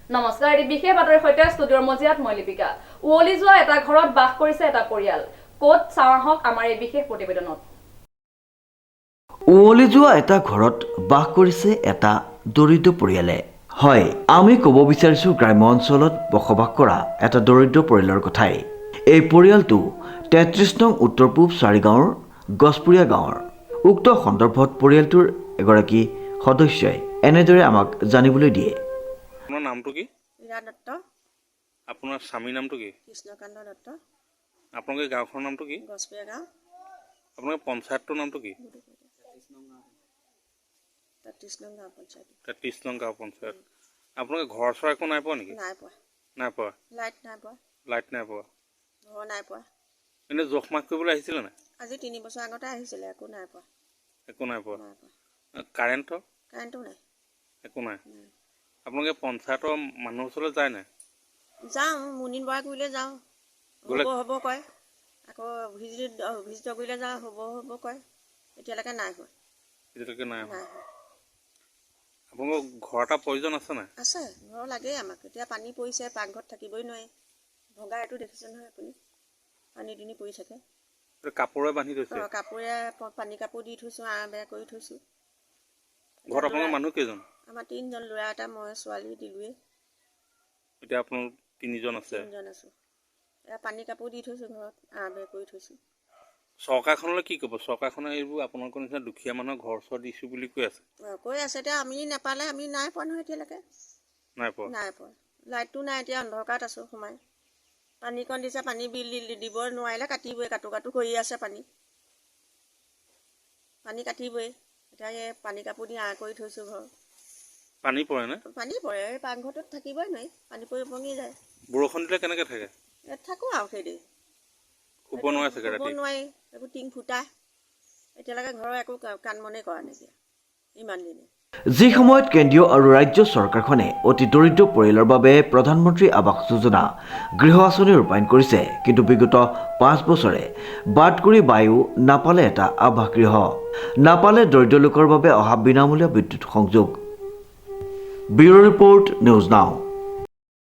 নমস্কাৰ, এই বিশেষ বাতৰিৰ সৈতে ষ্টুডিঅ'ৰ মজিয়াত মই লিপিকা। উৱলি যোৱা এটা ঘৰত বাস কৰিছে এটা পৰিয়াল। ক'ত চাওঁ আহক আমাৰ এই বিশেষ প্ৰতিবেদনত। উৱলি যোৱা এটা ঘৰত বাস কৰিছে এটা দৰিদ্ৰ পৰিয়ালে। হয়, আমি ক'ব বিচাৰিছোঁ গ্ৰাম্য অঞ্চলত বসবাস কৰা এটা দৰিদ্ৰ পৰিয়ালৰ কথাই। এই পৰিয়ালটো ৩৩ নং উত্তৰ পূব চাৰিগাঁৱৰ গছপুৰীয়া গাঁৱৰ। উক্ত সন্দৰ্ভত পৰিয়ালটোৰ এগৰাকী সদস্যই এনেদৰে আমাক জানিবলৈ দিয়ে। আপোনাৰ নামটো কি? মীৰা দত্ত। আপোনাৰ স্বামীৰ নামটো কি? কৃষ্ণকান্ত দত্ত। আপোনালোকে গাঁওখনৰ নামটো কি? গছপুৰীয়া গাঁও। আপোনালোকে পঞ্চায়তটোৰ নামটো কি? ৩৩ নং গাঁও পঞ্চায়ত। ৩৩ নং গাঁও পঞ্চায়ত। আপোনালোকে ঘৰ চৰ একো নাই পোৱা নেকি? নাই পোৱা। নাই পোৱা। লাইট নাই পোৱা। লাইট নাই পোৱা। ঘৰ নাই পোৱা। এনেই জোখ-মাখ কৰিবলৈ আহিছিলে নাই? আজি 3 বছৰ আগতে আহিছিলে, একো নাই পোৱা। একো নাই পোৱা। নাই পোৱা। কাৰেণ্টৰ? কাৰেণ্টো নাই। একো নাই। আপোনালোকে পঞ্চায়তৰ মানুহৰ ওচৰলৈ যায় নাই? যাওঁ, মুনিন বৰা কৰিলে যাওঁ, গ'লে হ'ব কয়। আকৌ ভিজিট কৰিলে যাওঁ, হ'ব কয়। এতিয়ালৈকে নাই হোৱা। এতিয়ালৈকে নাই হোৱা। নাই হোৱা। আপোনালোকৰ ঘৰ এটা প্ৰয়োজন আছে নাই? আছে, ঘৰ লাগেই আমাক। এতিয়া পানী পৰিছে, পাকঘৰত থাকিবই নোৱাৰি। ভগা এইটো দেখিছে নহয় আপুনি, পানী-দুনি পৰি থাকে। কাপোৰে বান্ধি থৈছে। কাপোৰে পানী কাপোৰ দি থৈছোঁ, বেৰ কৰি থৈছোঁ। ঘৰত আপোনালোকৰ মানুহ কেইজন? আমাৰ 3জন, ল'ৰা এটা, মই, ছোৱালী দিলোৱে। এতিয়া আপোনালোক 3জন আছে। 3জন আছোঁ। এয়া পানী কাপোৰ দি থৈছোঁ ঘৰত, বেৰ কৰি থৈছোঁ। চৰকাৰখনলৈ কি ক'ব? চৰকাৰখনে এইবোৰ আপোনালোকৰ নিচিনা দুখীয়া মানুহৰ ঘৰ চৰ দিছোঁ বুলি কৈ আছে। কৈ আছে, এতিয়া আমি নাপালে, আমি নাই পোৱা নহয় এতিয়ালৈকে। নাই পোৱা। নাই পোৱা। লাইটটো নাই, এতিয়া অন্ধকাৰত আছোঁ সোমাই। পানীকণ দিছে, পানী বিল দিব নোৱাৰিলে কাটিবই, কাটো কৰি আছে পানী কাটিবই। এতিয়া এই পানী কাপোৰ দি কৰি থৈছোঁ ঘৰ। পানী পৰে নে? পানী পৰে, এই পাকঘৰটোত থাকিবই নোৱাৰি, পানী পৰি উপঙি যায়। বৰষুণ দিলে কেনেকৈ থাকে? ইয়াত থাকোঁ আৰু সেইদি। শুব নোৱাৰে চাগে ৰাতি? শুব নোৱাৰি, এইবোৰ টিং ফুটা। এতিয়ালৈকে ঘৰৰ একো কাম বনেই কৰা নাই ইমান দিনে। যি সময়ত কেন্দ্ৰীয় আৰু ৰাজ্য চৰকাৰখনে অতি দৰিদ্ৰ পৰিয়ালৰ বাবে প্ৰধানমন্ত্ৰী আৱাস যোজনা গৃহ আঁচনি ৰূপায়ণ কৰিছে, কিন্তু বিগত 5 বছৰে বাট কৰি বায়ু নাপালে এটা আৱাস গৃহ, নাপালে দৰিদ্ৰ লোকৰ বাবে অহা বিনামূলীয়া বিদ্যুৎ সংযোগ। Bureau report, news now.